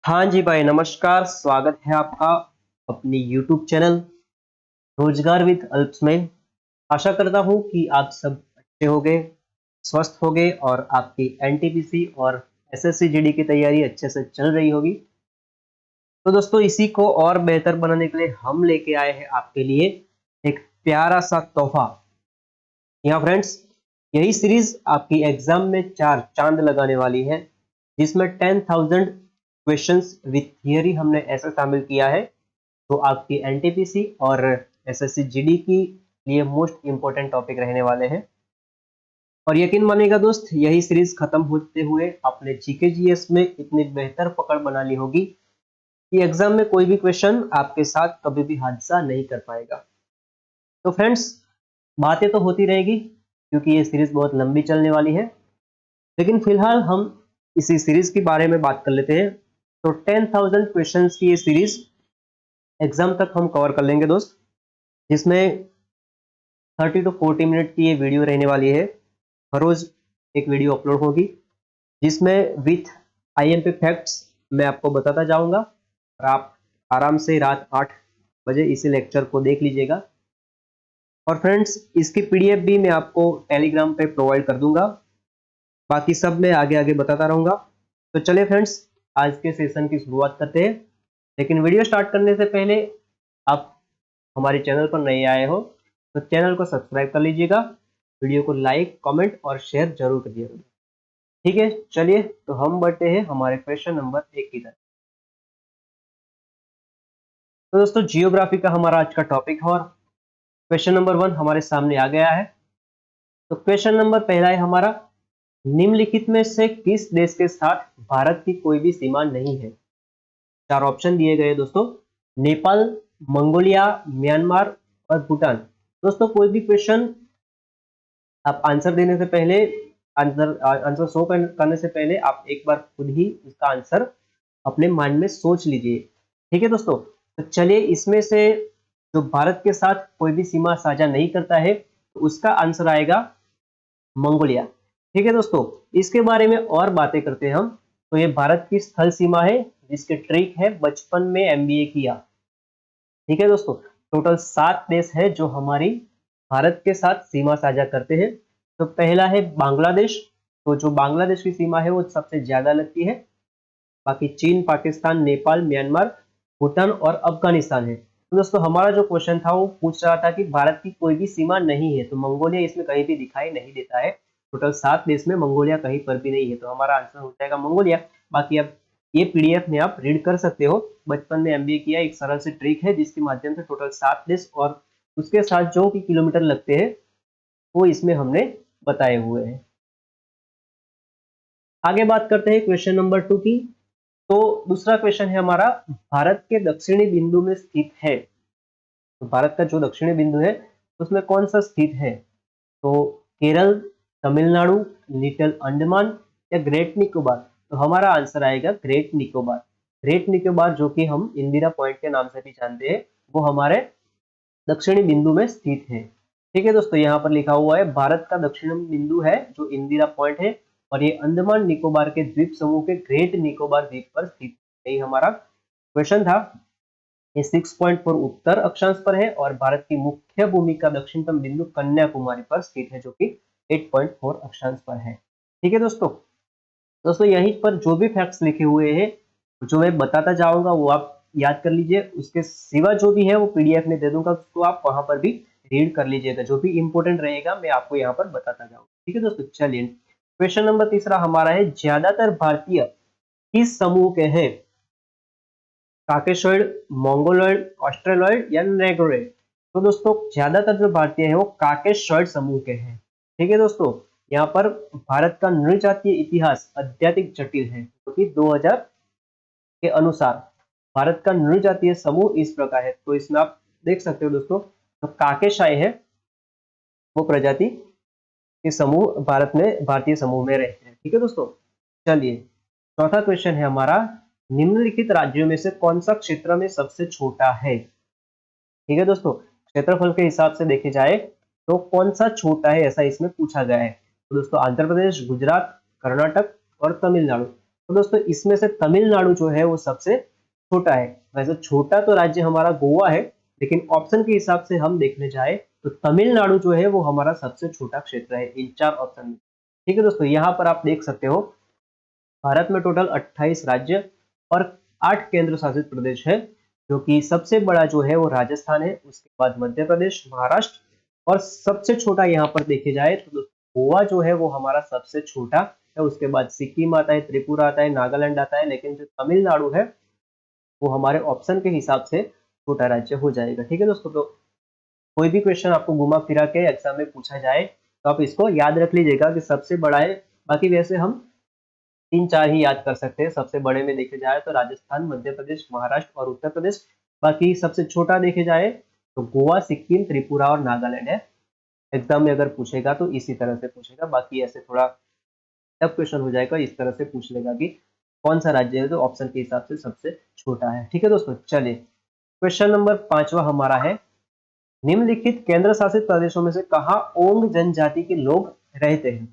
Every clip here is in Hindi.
हाँ जी भाई, नमस्कार। स्वागत है आपका अपनी YouTube चैनल रोजगार विद अल्प्स में। आशा करता हूँ कि आप सब अच्छे होंगे, स्वस्थ होंगे और आपकी एनटीपीसी और एसएससी जीडी की तैयारी अच्छे से चल रही होगी। तो दोस्तों, इसी को और बेहतर बनाने के लिए हम लेके आए हैं आपके लिए एक प्यारा सा तोहफा। यहाँ फ्रेंड्स, यही सीरीज आपकी एग्जाम में 4 चांद लगाने वाली है, जिसमें 10,000 क्वेश्चंस विथ थियरी हमने ऐसे शामिल किया है तो आपकी एनटीपीसी और एसएससी जीडी की लिए मोस्ट इंपोर्टेंट टॉपिक रहने वाले हैं। और यकीन मानिएगा दोस्त, यही सीरीज खत्म होते हुए आपने जीके जीएस में इतनी बेहतर पकड़ बना ली होगी कि एग्जाम में कोई भी क्वेश्चन आपके साथ कभी भी हादसा नहीं कर पाएगा। तो फ्रेंड्स, बातें तो होती रहेगी क्योंकि ये सीरीज बहुत लंबी चलने वाली है, लेकिन फिलहाल हम इसी सीरीज के बारे में बात कर लेते हैं। तो 10,000 क्वेश्चंस की ये सीरीज एग्जाम तक हम कवर कर लेंगे दोस्त, जिसमें 30 टू 40 मिनट की ये वीडियो रहने वाली है। हर रोज एक वीडियो अपलोड होगी, जिसमें विथ आईएमपी फैक्ट्स मैं आपको बताता जाऊंगा और आप आराम से रात 8 बजे इसी लेक्चर को देख लीजिएगा। और फ्रेंड्स, इसकी पीडीएफ भी मैं आपको टेलीग्राम पे प्रोवाइड कर दूंगा। बाकी सब मैं आगे आगे बताता रहूंगा। तो चलिए फ्रेंड्स, आज के सेशन की शुरुआत करते हैं। लेकिन वीडियो स्टार्ट करने से पहले आप हमारे चैनल पर नए आए हो तो चैनल को सब्सक्राइब कर लीजिएगा, वीडियो को लाइक कमेंट और शेयर जरूर करिएगा। ठीक है, चलिए तो हम बढ़ते हैं हमारे क्वेश्चन नंबर 1 की तरफ। तो दोस्तों, जियोग्राफी का हमारा आज का टॉपिक है और क्वेश्चन नंबर 1 हमारे सामने आ गया है। तो क्वेश्चन नंबर पहला है हमारा, निम्नलिखित में से किस देश के साथ भारत की कोई भी सीमा नहीं है? 4 ऑप्शन दिए गए दोस्तों, नेपाल, मंगोलिया, म्यांमार और भूटान। दोस्तों, कोई भी क्वेश्चन आप आंसर देने से पहले, आंसर शो करने से पहले आप एक बार खुद ही इसका आंसर अपने माइंड में सोच लीजिए। ठीक है दोस्तों, तो चलिए इसमें से जो भारत के साथ कोई भी सीमा साझा नहीं करता है तो उसका आंसर आएगा मंगोलिया। ठीक है दोस्तों, इसके बारे में और बातें करते हैं हम। तो ये भारत की स्थल सीमा है, जिसके ट्रिक है बचपन में एमबीए किया। ठीक है दोस्तों, टोटल 7 देश है जो हमारी भारत के साथ सीमा साझा करते हैं। तो पहला है बांग्लादेश। तो जो बांग्लादेश की सीमा है वो सबसे ज्यादा लगती है। बाकी चीन, पाकिस्तान, नेपाल, म्यांमार, भूटान और अफगानिस्तान है। तो दोस्तों, हमारा जो क्वेश्चन था वो पूछ रहा था कि भारत की कोई भी सीमा नहीं है, तो मंगोलिया इसमें कहीं भी दिखाई नहीं देता है। टोटल 7 देश में मंगोलिया कहीं पर भी नहीं है, तो हमारा आंसर हो जाएगा मंगोलिया। बाकी अब ये पीडीएफ में आप रीड कर सकते हो। बचपन में एमबीए किया एक सरल सी ट्रिक है, जिसके माध्यम से टोटल 7 देश और उसके साथ जो भी किलोमीटर लगते हैं वो इसमें हमने बताए हुए हैं। आगे बात करते हैं क्वेश्चन नंबर 2 की। तो दूसरा क्वेश्चन है हमारा, भारत के दक्षिणी बिंदु में स्थित है। तो भारत का जो दक्षिणी बिंदु है उसमें कौन सा स्थित है? तो केरल, तमिलनाडु, लिटिल अंडमान या ग्रेट निकोबार। तो हमारा आंसर आएगा ग्रेट निकोबार। ग्रेट निकोबार, जो कि हम इंदिरा पॉइंट के नाम से भी जानते हैं, वो हमारे दक्षिणी बिंदु में स्थित है। ठीक है दोस्तों, यहाँ पर लिखा हुआ है भारत का दक्षिणी बिंदु है जो इंदिरा पॉइंट है, और ये अंडमान निकोबार के द्वीप समूह के ग्रेट निकोबार द्वीप पर स्थित है। यही हमारा क्वेश्चन था। ये 6.4 उत्तर अक्षांश पर है और भारत की मुख्य भूमि का दक्षिणतम बिंदु कन्याकुमारी पर स्थित है, जो कि 8.4 अक्षांश पर है। ठीक है दोस्तों, यहीं पर जो भी फैक्ट्स लिखे हुए हैं, जो मैं बताता जाऊंगा वो आप याद कर लीजिए। उसके सिवा जो भी है वो पीडीएफ में दे दूंगा, तो आप वहां पर भी रीड कर लीजिएगा। जो भी इंपॉर्टेंट रहेगा मैं आपको यहाँ पर बताता जाऊंगा। ठीक है दोस्तों, चलिए क्वेश्चन नंबर तीसरा हमारा है, ज्यादातर भारतीय किस समूह के हैं? काकेशॉइड, मोंगोलॉइड, ऑस्ट्रेलॉइड या नेग्रोइड। तो दोस्तों, ज्यादातर जो भारतीय है वो काकेशॉइड समूह के हैं। ठीक है दोस्तों, यहाँ पर भारत का नृजातीय इतिहास अत्यधिक जटिल है, क्योंकि 2000 के अनुसार भारत का नृजातीय समूह इस प्रकार है। तो इसमें आप देख सकते हो दोस्तों, तो काकेशाई है वो प्रजाति के समूह भारत में, भारतीय समूह में रहते हैं। ठीक है दोस्तों, चलिए चौथा क्वेश्चन है हमारा, निम्नलिखित राज्यों में से कौन सा क्षेत्र में सबसे छोटा है? ठीक है दोस्तों, क्षेत्रफल के हिसाब से देखे जाए तो कौन सा छोटा है, ऐसा इसमें पूछा गया है। तो दोस्तों, आंध्र प्रदेश, गुजरात, कर्नाटक और तमिलनाडु। तो दोस्तों इसमें से तमिलनाडु जो है वो सबसे छोटा है। वैसे छोटा तो राज्य हमारा गोवा है, लेकिन ऑप्शन के हिसाब से हम देखने जाए तो तमिलनाडु जो है वो हमारा सबसे छोटा क्षेत्र है इन 4 ऑप्शन में। ठीक है दोस्तों, यहाँ पर आप देख सकते हो भारत में टोटल 28 राज्य और 8 केंद्र शासित प्रदेश है, जो कि सबसे बड़ा जो है वो राजस्थान है, उसके बाद मध्य प्रदेश, महाराष्ट्र, और सबसे छोटा यहाँ पर देखे जाए तो दोस्तों गोवा जो है वो हमारा सबसे छोटा है। उसके बाद सिक्किम आता है, त्रिपुरा आता है, नागालैंड आता है, लेकिन जो तमिलनाडु है वो हमारे ऑप्शन के हिसाब से छोटा राज्य हो जाएगा। ठीक है दोस्तों, तो कोई भी क्वेश्चन आपको घुमा फिरा के एग्जाम में पूछा जाए तो आप इसको याद रख लीजिएगा कि सबसे बड़ा है। बाकी वैसे हम 3-4 ही याद कर सकते हैं। सबसे बड़े में देखे जाए तो राजस्थान, मध्य प्रदेश, महाराष्ट्र और उत्तर प्रदेश। बाकी सबसे छोटा देखे जाए तो गोवा, सिक्किम, त्रिपुरा और नागालैंड है। एग्जाम में अगर पूछेगा तो इसी तरह से पूछेगा, बाकी ऐसे थोड़ा टफ क्वेश्चन हो जाएगा, इस तरह से पूछ लेगा कि कौन सा राज्य है तो ऑप्शन के हिसाब से सबसे छोटा है। ठीक है दोस्तों, चलिए क्वेश्चन नंबर 5वां हमारा है, निम्नलिखित केंद्र शासित प्रदेशों में से कहाँ ओंग जनजाति के लोग रहते हैं।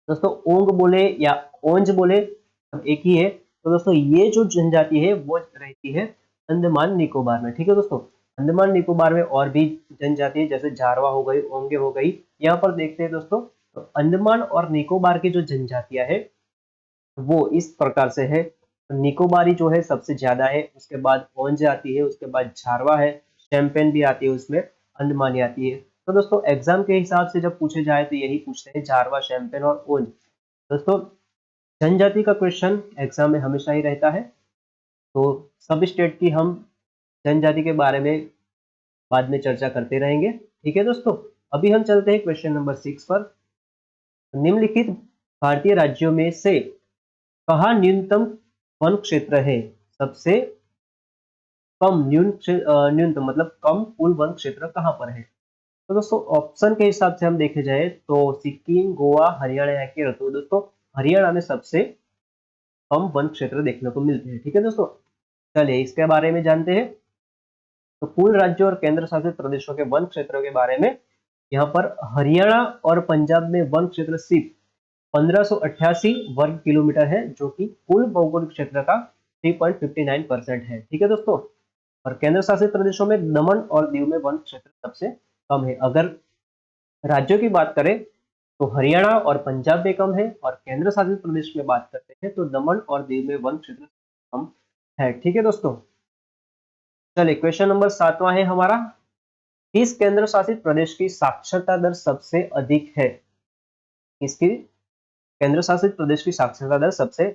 दोस्तों ओंग बोले या ओंज बोले सब एक ही है। तो दोस्तों ये जो जनजाति है वो रहती है अंडमान निकोबार में। ठीक है दोस्तों, अंडमान निकोबार में और भी जनजाति है, जैसे जारवा हो गई, ओंगे हो गई। यहाँ पर देखते हैं दोस्तों, तो अंडमान और निकोबार की जो जनजातियां है वो इस प्रकार से है। निकोबारी जो है सबसे ज्यादा है, उसके बाद ओंज आती है, उसके बाद जारवा है, शैम्पेन भी आती है, उसमें अंडमानी आती है। तो दोस्तों एग्जाम के हिसाब से जब पूछे जाए तो यही पूछते हैं, जारवा, शैम्पेन और ओंज। दोस्तों जनजाति का क्वेश्चन एग्जाम में हमेशा ही रहता है, तो सब स्टेट की हम जनजाति के बारे में बाद में चर्चा करते रहेंगे। ठीक है दोस्तों, अभी हम चलते हैं क्वेश्चन नंबर 6 पर। निम्नलिखित भारतीय राज्यों में से कहाँ न्यूनतम वन क्षेत्र है। सबसे कम न्यूनतम मतलब कम कुल वन क्षेत्र कहाँ पर है। तो दोस्तों ऑप्शन के हिसाब से हम देखे जाए तो सिक्किम, गोवा, हरियाणा या केरल। तो दोस्तों हरियाणा में सबसे कम वन क्षेत्र देखने को मिलते हैं। ठीक है दोस्तों, चलिए इसके बारे में जानते हैं। तो कुल राज्यों और केंद्र शासित प्रदेशों के वन क्षेत्रों के बारे में, यहाँ पर हरियाणा और पंजाब में वन क्षेत्र सिर्फ 1588 वर्ग किलोमीटर है, जो कि कुल भौगोलिक क्षेत्र का 3.59% है। ठीक है दोस्तों, और केंद्र शासित प्रदेशों में दमन और दीव में वन क्षेत्र सबसे कम है। अगर राज्यों की बात करें तो हरियाणा और पंजाब में कम है, और केंद्र शासित प्रदेश में बात करते हैं तो दमन और दीव में वन क्षेत्र कम है। ठीक है दोस्तों, चलिए क्वेश्चन नंबर 7वां है हमारा, किस केंद्र शासित प्रदेश की साक्षरता दर सबसे अधिक है। किसकी केंद्र शासित प्रदेश की साक्षरता दर सबसे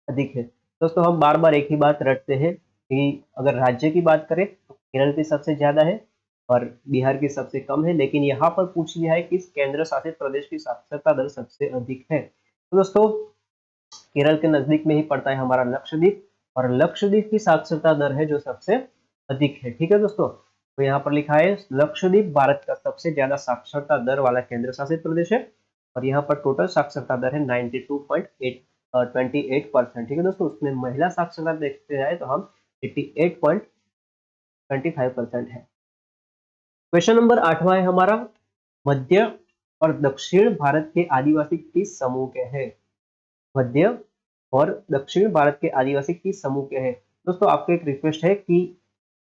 अधिक है। दोस्तों हम बार बार एक ही बात रटते हैं कि अगर राज्य की बात करें तो केरल की सबसे ज्यादा है और बिहार की सबसे कम है, लेकिन यहाँ पर पूछ लिया है किस केंद्र शासित प्रदेश की साक्षरता दर सबसे अधिक है। तो दोस्तों केरल के नजदीक में ही पड़ता है हमारा लक्षद्वीप, और लक्षद्वीप की साक्षरता दर है जो सबसे अधिक है। ठीक है दोस्तों, तो यहाँ पर लिखा है लक्षद्वीप भारत का सबसे ज्यादा साक्षरता दर वाला केंद्र शासित प्रदेश है, और यहाँ पर टोटल साक्षरता दर है 92.28%। ठीक है दोस्तों, उसमें महिला साक्षरता देखते जाए तो हम 88.25% है। क्वेश्चन नंबर 8वां है हमारा, मध्य और दक्षिण भारत के आदिवासी किस समूह के हैं। मध्य और दक्षिण भारत के आदिवासी किस समूह के हैं। दोस्तों आपको एक रिक्वेस्ट है कि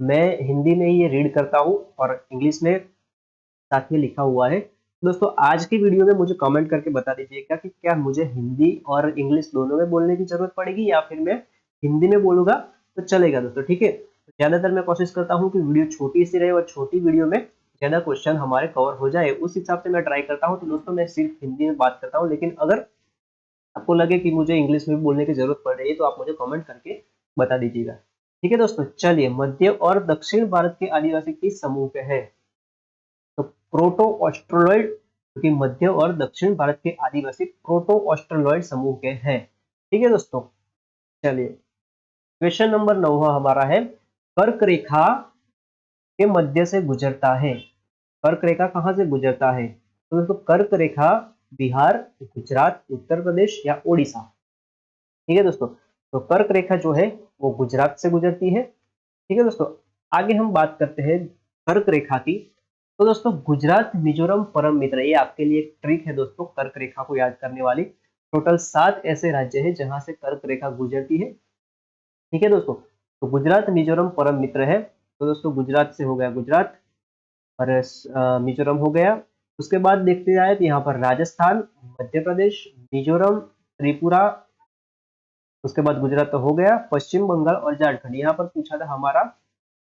मैं हिंदी में ही ये रीड करता हूँ और इंग्लिश में साथ में लिखा हुआ है। दोस्तों आज की वीडियो में मुझे कमेंट करके बता दीजिएगा कि क्या मुझे हिंदी और इंग्लिश दोनों में बोलने की जरूरत पड़ेगी या फिर मैं हिंदी में बोलूंगा तो चलेगा दोस्तों। ठीक है, तो ज्यादातर मैं कोशिश करता हूँ कि वीडियो छोटी सी रहे और छोटी वीडियो में ज्यादा क्वेश्चन हमारे कवर हो जाए, उस हिसाब से मैं ट्राई करता हूँ। तो दोस्तों मैं सिर्फ हिंदी में बात करता हूँ, लेकिन अगर आपको लगे कि मुझे इंग्लिश में भी बोलने की जरूरत पड़ रही है तो आप मुझे कमेंट करके बता दीजिएगा। ठीक है दोस्तों, चलिए मध्य और दक्षिण भारत के आदिवासी किस समूह के हैं। तो प्रोटो ऑस्ट्रोलॉइड, क्योंकि मध्य और दक्षिण भारत के आदिवासी प्रोटो ऑस्ट्रोलॉइड समूह के हैं। ठीक है दोस्तों, चलिए क्वेश्चन नंबर 9 हमारा है, कर्क रेखा के मध्य से गुजरता है। कर्क रेखा कहाँ से गुजरता है। तो दोस्तों कर्क रेखा बिहार, गुजरात, उत्तर प्रदेश या उड़ीसा। ठीक है दोस्तों, तो कर्क रेखा जो है वो गुजरात से गुजरती है। ठीक है दोस्तों, आगे हम बात करते हैं कर्क रेखा की। तो दोस्तों गुजरात, मिजोरम, परम मित्र, ये आपके लिए एक ट्रिक है दोस्तों कर्क रेखा को याद करने वाली। टोटल 7 ऐसे राज्य हैं जहां से कर्क रेखा गुजरती है। ठीक है दोस्तों, तो गुजरात मिजोरम परम मित्र है, तो दोस्तों गुजरात से हो गया गुजरात, और मिजोरम हो गया। उसके बाद देखते जाए तो यहाँ पर राजस्थान, मध्य प्रदेश, मिजोरम, त्रिपुरा, उसके बाद गुजरात तो हो गया, पश्चिम बंगाल और झारखंड। यहाँ पर पूछा था हमारा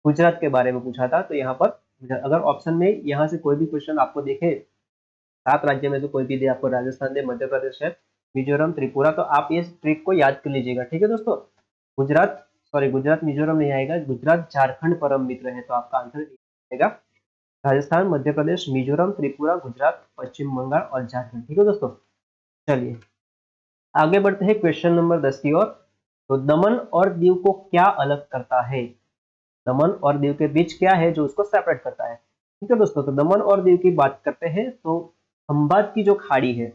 गुजरात के बारे में पूछा था, तो यहाँ पर अगर ऑप्शन में यहाँ से कोई भी क्वेश्चन आपको देखे 7 राज्य में से कोई भी दे, आपको राजस्थान दे, मध्य प्रदेश है, मिजोरम, त्रिपुरा, तो आप ये ट्रिक को याद कर लीजिएगा। ठीक है दोस्तों, गुजरात, सॉरी गुजरात मिजोरम नहीं आएगा, गुजरात झारखंड परम मित्र है, तो आपका आंसर आएगा राजस्थान, मध्य प्रदेश, मिजोरम, त्रिपुरा, गुजरात, पश्चिम बंगाल और झारखंड। ठीक है दोस्तों, चलिए आगे बढ़ते हैं क्वेश्चन नंबर 10 की ओर। तो दमन और दीव को क्या अलग करता है? दमन और दीव के बीच क्या है जो उसको सेपरेट करता है? ठीक है दोस्तों, तो दमन और दीव की बात करते हैं तो खंबात की जो खाड़ी है,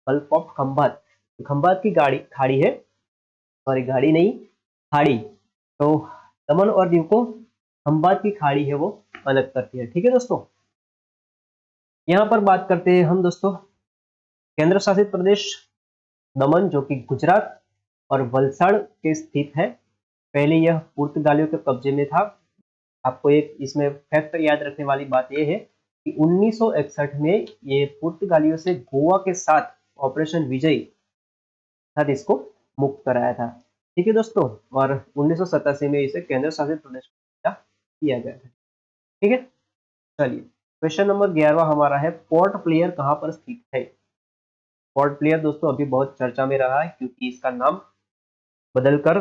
गल्फ ऑफ खंबात, तो खंबात की खाड़ी है, सॉरी गाड़ी नहीं, खाड़ी, तो दमन और दीव को खंबात की खाड़ी है वो अलग करती है। ठीक है दोस्तों, यहाँ पर बात करते हैं हम दोस्तों केंद्र शासित प्रदेश दमन, जो कि गुजरात और वलसाड़ के स्थित है। पहले यह पुर्तगालियों के कब्जे में था। आपको एक इसमें फैक्ट याद रखने वाली बात यह है कि 1961 में ये पुर्तगालियों से गोवा के साथ ऑपरेशन विजय साथ इसको मुक्त कराया था। ठीक है दोस्तों, और 1987 में इसे केंद्र शासित प्रदेश किया गया था। ठीक है, चलिए क्वेश्चन नंबर 11 हमारा है, पोर्ट ब्लेयर कहाँ पर स्थित है? पोर्ट ब्लेयर दोस्तों अभी बहुत चर्चा में रहा है क्योंकि इसका नाम बदलकर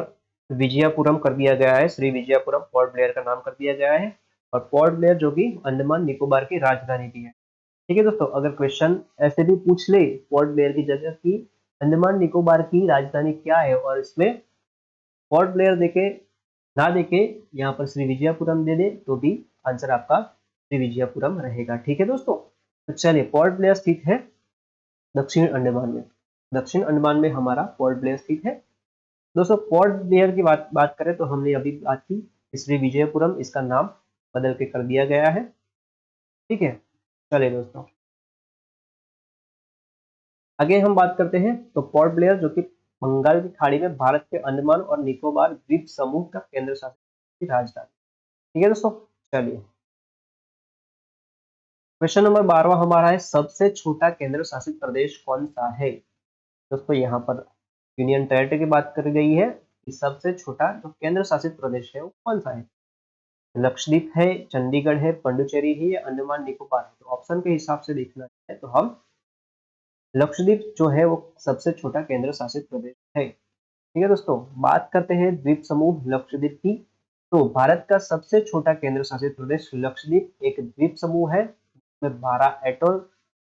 विजयपुरम कर दिया गया है, श्री विजयपुरम पोर्ट ब्लेयर का नाम कर दिया गया है। और पोर्ट ब्लेयर जो कि अंडमान निकोबार की राजधानी भी है। ठीक है दोस्तों, अगर क्वेश्चन ऐसे भी पूछ ले पोर्ट ब्लेयर की जगह की अंडमान निकोबार की राजधानी क्या है और इसमें पोर्ट ब्लेयर देके ना देके यहाँ पर श्री विजयपुरम दे दे, तो भी आंसर आपका श्री विजयपुरम रहेगा। ठीक है दोस्तों, तो चलिए पोर्ट ब्लेयर स्थित है दक्षिण अंडमान में, दक्षिण अंडमान में हमारा पोर्ट ब्लेयर स्थित है। दोस्तों पोर्ट ब्लेयर की बात करें तो हमने अभी बात की, श्री विजयपुरम इसका नाम बदल के कर दिया गया है। ठीक है, चलिए दोस्तों आगे हम बात करते हैं, तो पोर्ट ब्लेयर जो कि बंगाल की खाड़ी में भारत के अंडमान और निकोबार द्वीप समूह का केंद्र शासित राजधानी। ठीक है दोस्तों, चलिए क्वेश्चन नंबर 12 हमारा है, सबसे छोटा केंद्र शासित प्रदेश कौन सा है? दोस्तों यहाँ पर यूनियन टेरिटरी की बात करी गई है कि सबसे छोटा जो केंद्र शासित प्रदेश है वो कौन सा है? लक्षद्वीप है, चंडीगढ़ है, पंडुचेरी है या अंडमान निकोबार है? तो ऑप्शन के हिसाब से देखना है तो हम लक्षद्वीप जो है वो सबसे छोटा केंद्र शासित प्रदेश है। ठीक है दोस्तों, बात करते हैं द्वीप समूह लक्षद्वीप की। तो भारत का सबसे छोटा केंद्र शासित प्रदेश लक्षद्वीप एक द्वीप समूह है जिसमें 12 एटोल,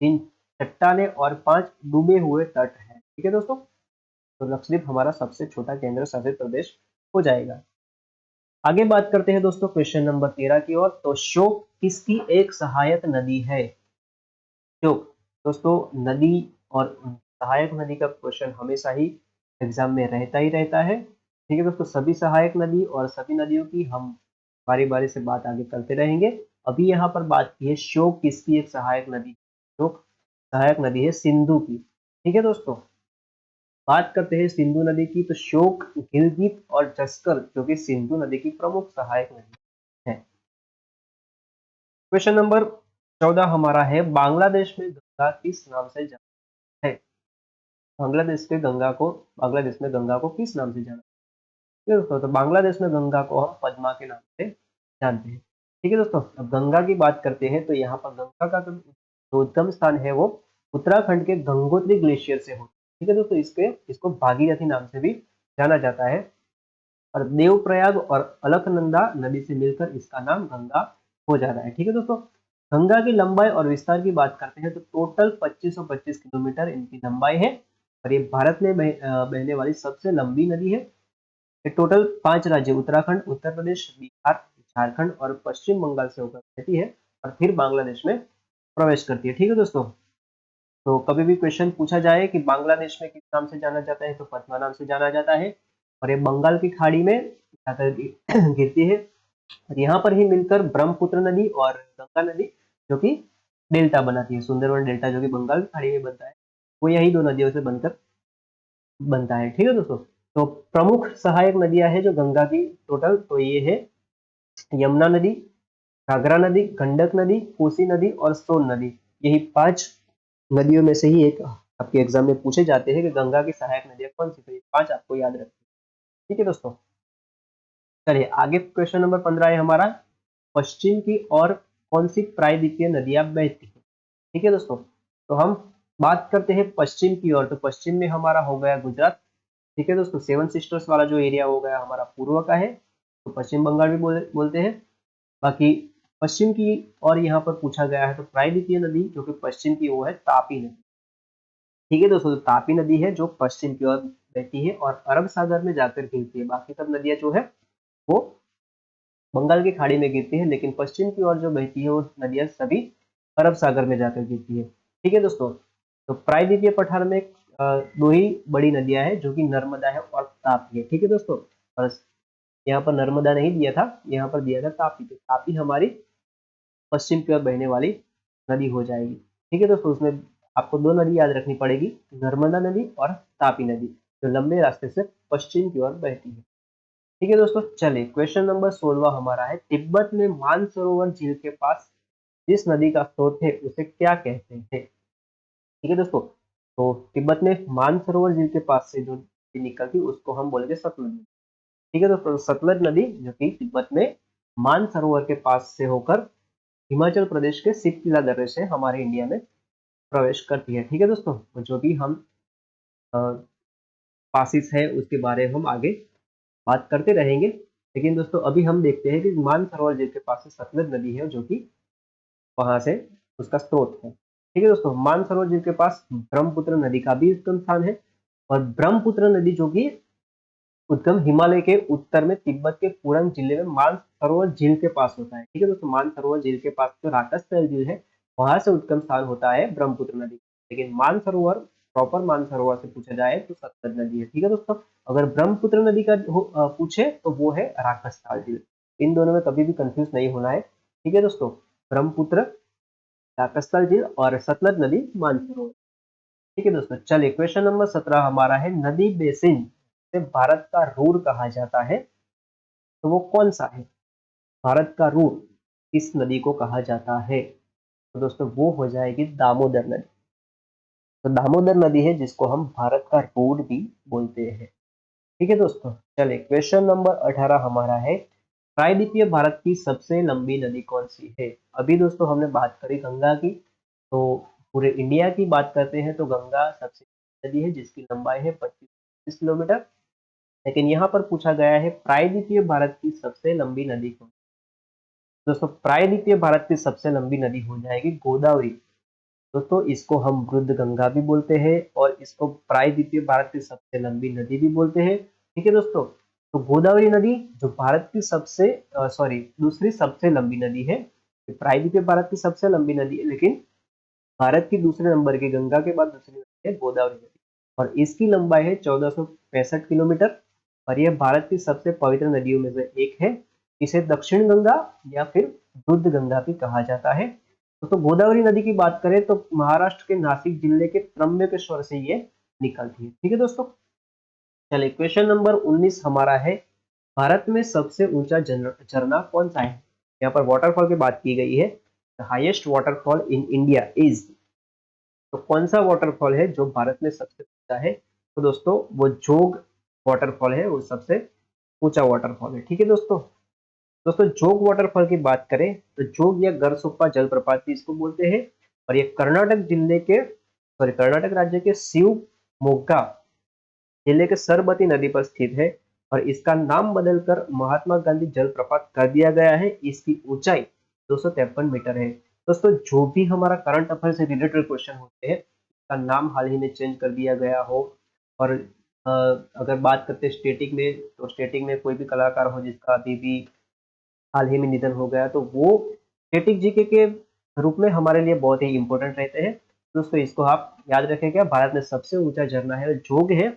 3 चट्टाने और 5 डूबे हुए तट है। ठीक है दोस्तों, तो लक्षद्वीप हमारा सबसे छोटा केंद्र शासित प्रदेश हो जाएगा। आगे बात करते हैं दोस्तों क्वेश्चन नंबर 13 की ओर। तो श्योक किसकी एक सहायक नदी है? श्योक दोस्तों नदी और सहायक नदी का क्वेश्चन हमेशा ही एग्जाम में रहता ही रहता है। ठीक है दोस्तों, सभी सहायक नदी और सभी नदियों की हम बारी बारी से बात आगे करते रहेंगे। अभी यहाँ पर बात की है श्योक किसकी एक सहायक नदी? श्योक सहायक नदी है सिंधु की। ठीक है दोस्तों, बात करते हैं सिंधु नदी की, तो श्योक, गिलगित और जस्कर जो कि सिंधु नदी की प्रमुख सहायक नदी है। क्वेश्चन नंबर 14 हमारा है, बांग्लादेश में गंगा किस नाम से जाना है? बांग्लादेश में गंगा को किस नाम से जाना है दोस्तों? तो बांग्लादेश में गंगा को हम पद्मा के नाम से जानते हैं। ठीक है दोस्तों, अब गंगा की बात करते हैं तो यहाँ पर गंगा का जो उद्गम स्थान है वो उत्तराखंड के गंगोत्री ग्लेशियर से होता है। ठीक है दोस्तों, इसको भागीरथी नाम से भी जाना जाता है और देवप्रयाग और अलकनंदा नदी से मिलकर इसका नाम गंगा हो जाता है। ठीक है दोस्तों, गंगा की लंबाई और विस्तार की बात करते हैं तो टोटल 2525 किलोमीटर इनकी लंबाई है और ये भारत में बहने वाली सबसे लंबी नदी है। ये टोटल 5 राज्य उत्तराखंड, उत्तर प्रदेश, बिहार, झारखंड और पश्चिम बंगाल से होकर बहती है और फिर बांग्लादेश में प्रवेश करती है। ठीक है दोस्तों, तो कभी भी क्वेश्चन पूछा जाए कि बांग्लादेश में किस नाम से जाना जाता है तो पद्मा नाम से जाना जाता है और ये बंगाल की खाड़ी में जाकर गिरती है और यहाँ पर ही मिलकर ब्रह्मपुत्र नदी और गंगा नदी जो कि डेल्टा बनाती है, सुंदरवन डेल्टा जो कि बंगाल की खाड़ी में बनता है, वो यही दो नदियों से बनकर बनता है। ठीक है दोस्तों, तो प्रमुख सहायक नदियां हैं जो गंगा की टोटल, तो ये है यमुना नदी, घाघरा नदी, गंडक नदी, कोसी नदी और सोन नदी। यही 5 नदियों में से ही एक आपके एग्जाम में पूछे जाते हैं कि गंगा की सहायक नदियां कौन सी, तो ये 5 आपको याद रखनी है। ठीक है दोस्तों, चलिए आगे क्वेश्चन नंबर 15 है हमारा, पश्चिम की ओर कौन सी प्रायद्वीपीय नदियां बहती है। ठीक है दोस्तों, तो हम बात करते हैं पश्चिम की ओर, तो पश्चिम में हमारा हो गया गुजरात। ठीक है दोस्तों, सेवन सिस्टर्स वाला जो एरिया हो गया हमारा पूर्व का है, तो पश्चिम बंगाल भी बोलते हैं। बाकी पश्चिम की और यहाँ पर पूछा गया है, तो प्रायद्वीपीय नदी जो कि पश्चिम की वो है तापी नदी। ठीक है दोस्तों, तो तापी नदी है जो पश्चिम की ओर बहती है और अरब सागर में जाकर गिरती है। बाकी सब नदियां जो है वो बंगाल की खाड़ी में गिरती है, लेकिन पश्चिम की ओर जो बहती है वो नदियां सभी अरब सागर में जाकर गिरती है। ठीक है दोस्तों, तो प्रायद्वीपीय पठार में दो ही बड़ी नदियां हैं जो कि नर्मदा है और तापी है। ठीक है दोस्तों, और यहाँ पर नर्मदा नहीं दिया था, यहाँ पर दिया था तापी, तो तापी हमारी पश्चिम की ओर बहने वाली नदी हो जाएगी। ठीक है दोस्तों, उसमें आपको 2 नदी याद रखनी पड़ेगी, नर्मदा नदी और तापी नदी, जो लंबे रास्ते से पश्चिम की ओर बहती है। ठीक है दोस्तों, चलिए क्वेश्चन नंबर 16 हमारा है, तिब्बत में मानसरोवर झील के पास जिस नदी का स्रोत है उसे क्या कहते हैं। ठीक है दोस्तों, तो तिब्बत में मानसरोवर झील के पास से जो नदी निकलती है उसको हम बोलेंगे सतलुज नदी। ठीक है दोस्तों, सतलज नदी जो कि तिब्बत में मानसरोवर के पास से होकर हिमाचल प्रदेश के सिपकिला दर्रे से हमारे इंडिया में प्रवेश करती है। ठीक है दोस्तों, तो जो भी हम पासिस है उसके बारे में हम आगे बात करते रहेंगे, लेकिन दोस्तों अभी हम देखते हैं कि मानसरोवर झील के पास से सतलज नदी है जो कि वहां से उसका स्रोत है। ठीक है दोस्तों, मानसरोवर झील के पास ब्रह्मपुत्र नदी का भी उद्गम स्थान है, और ब्रह्मपुत्र नदी जो कि उद्गम हिमालय के उत्तर में तिब्बत के पूरन जिले में मानसरोवर झील के पास होता है। ठीक है दोस्तों, मानसरोवर झील के पास जो राकसस्थल झील है वहां से उद्गम स्थान होता है ब्रह्मपुत्र नदी, लेकिन मानसरोवर प्रॉपर मानसरोवर से पूछा जाए तो सतलज नदी है। ठीक है दोस्तों, अगर ब्रह्मपुत्र नदी का पूछे तो वो है राकसस्थल झील। इन दोनों में कभी भी कंफ्यूज नहीं होना है। ठीक है दोस्तों, ब्रह्मपुत्र राकसस्थल झील और सतलज नदी मानसरोवर। ठीक है दोस्तों, चलिए क्वेश्चन नंबर 17 हमारा है, नदी बेसिन से भारत का रूर कहा जाता है, तो वो कौन सा है। भारत का रूर किस नदी को कहा जाता है, तो दोस्तों वो हो जाएगी दामोदर नदी। तो दामोदर नदी है जिसको हम भारत का रूर भी बोलते हैं। ठीक है दोस्तों, चलिए क्वेश्चन नंबर 18 हमारा है, प्रायद्वीपीय भारत की सबसे लंबी नदी कौन सी है। अभी दोस्तों हमने बात करी गंगा की, तो पूरे इंडिया की बात करते हैं तो गंगा सबसे लंबी नदी है जिसकी लंबाई है 25 किलोमीटर, लेकिन यहाँ पर पूछा गया है प्रायद्वीपीय भारत की सबसे लंबी नदी कौन। दोस्तों प्रायद्वीपीय भारत की सबसे लंबी नदी हो जाएगी गोदावरी। दोस्तों इसको हम वृद्ध गंगा भी बोलते हैं और इसको प्रायद्वीपीय भारत की सबसे लंबी नदी भी बोलते हैं। ठीक है दोस्तों, तो गोदावरी नदी जो भारत की सबसे सॉरी दूसरी सबसे लंबी नदी है, प्रायद्वीपीय भारत की सबसे लंबी नदी है, लेकिन भारत की दूसरे नंबर की गंगा के बाद दूसरी नदी है गोदावरी नदी, और इसकी लंबाई है 1465 किलोमीटर, और यह भारत की सबसे पवित्र नदियों में से एक है। इसे दक्षिण गंगा या फिर दुध गंगा भी कहा जाता है। तो गोदावरी नदी की बात करें तो महाराष्ट्र के नासिक जिले के त्र्यंबकेश्वर से ये निकलती है। ठीक है दोस्तों, चलिए क्वेश्चन नंबर 19 हमारा है, भारत में सबसे ऊंचा झरना कौन सा है। यहाँ पर वाटरफॉल की बात की गई है, the highest waterfall in India is, तो कौन सा वाटरफॉल है जो भारत में सबसे ऊंचा है, तो दोस्तों वो जोग वाटरफॉल है, वो सबसे ऊंचा वाटरफॉल है। ठीक है दोस्तों, दोस्तों जोग वाटरफॉल की बात करें तो जोग या गरसोप्पा जलप्रपात भी इसको बोलते हैं, और ये कर्नाटक जिले के सॉरी कर्नाटक राज्य के शिवमोग्गा जिले के सरबती नदी पर स्थित है, और इसका नाम बदलकर महात्मा गांधी जलप्रपात कर दिया गया है। इसकी ऊंचाई 253 मीटर है। दोस्तों जो भी हमारा करंट अफेयर से रिलेटेड क्वेश्चन होते हैं इसका नाम हाल ही में चेंज कर दिया गया हो, और अगर बात करते हैं स्टेटिक में, तो स्टेटिक में कोई भी कलाकार हो जिसका अभी भी हाल ही में निधन हो गया, तो वो स्टैटिक जीके के रूप में हमारे लिए बहुत ही इंपॉर्टेंट रहते हैं। दोस्तों इसको आप याद रखेंगे, भारत में सबसे ऊंचा झरना है जोग है,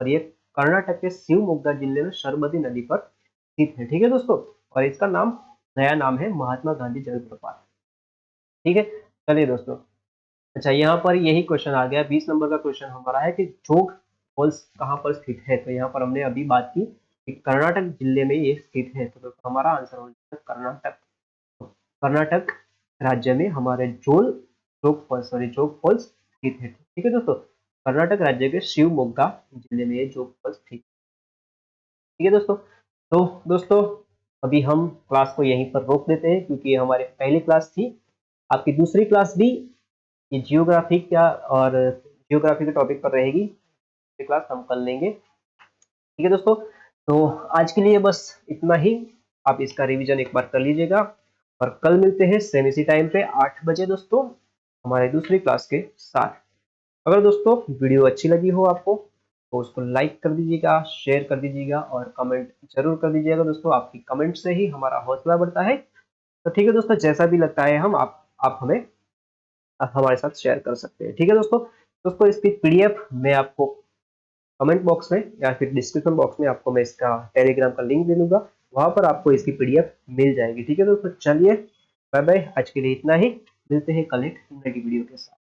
और ये कर्नाटक के शिवमोग्गा जिले में शरबती नदी पर स्थित है। ठीक है दोस्तों, और इसका नाम नया नाम है महात्मा गांधी जलप्रपात। ठीक है, चलिए दोस्तों, अच्छा यहाँ पर यही क्वेश्चन आ गया, 20 नंबर का क्वेश्चन हमारा है कि जोग फॉल्स कहाँ पर स्थित है, तो यहाँ पर हमने अभी बात की कि कर्नाटक जिले में ये स्थित है, तो दोस्तों हमारा आंसर हो जाएगा कर्नाटक। कर्नाटक राज्य में हमारे जोग फॉल्स स्थित है। ठीक है दोस्तों, कर्नाटक राज्य के शिवमोग्गा जिले में ये जोग फॉल्स स्थित है। ठीक है दोस्तों, तो दोस्तों अभी हम क्लास को यहीं पर रोक देते हैं, क्योंकि ये हमारी पहली क्लास थी। आपकी दूसरी क्लास भी ये जियोग्राफी क्या और जियोग्राफी के टॉपिक पर रहेगी, ये क्लास हम कर लेंगे। ठीक है दोस्तों, तो आज के लिए बस इतना ही। आप इसका रिवीजन एक बार कर लीजिएगा और कल मिलते हैं सेम इसी टाइम पे 8 बजे दोस्तों, हमारे दूसरी क्लास के साथ। अगर दोस्तों वीडियो अच्छी लगी हो आपको तो उसको लाइक कर दीजिएगा, शेयर कर दीजिएगा और कमेंट जरूर कर दीजिएगा दोस्तों। आपकी कमेंट से ही हमारा हौसला बढ़ता है। तो ठीक है दोस्तों, जैसा भी लगता है आप हमें हमारे साथ शेयर कर सकते हैं। ठीक है दोस्तों, इसकी पीडीएफ मैं आपको कमेंट बॉक्स में या फिर डिस्क्रिप्शन बॉक्स में आपको मैं इसका टेलीग्राम का लिंक दे दूंगा, वहां पर आपको इसकी पीडीएफ मिल जाएगी। ठीक है दोस्तों, चलिए बाय बाय, आज के लिए इतना ही। मिलते हैं कल एक नई वीडियो के साथ।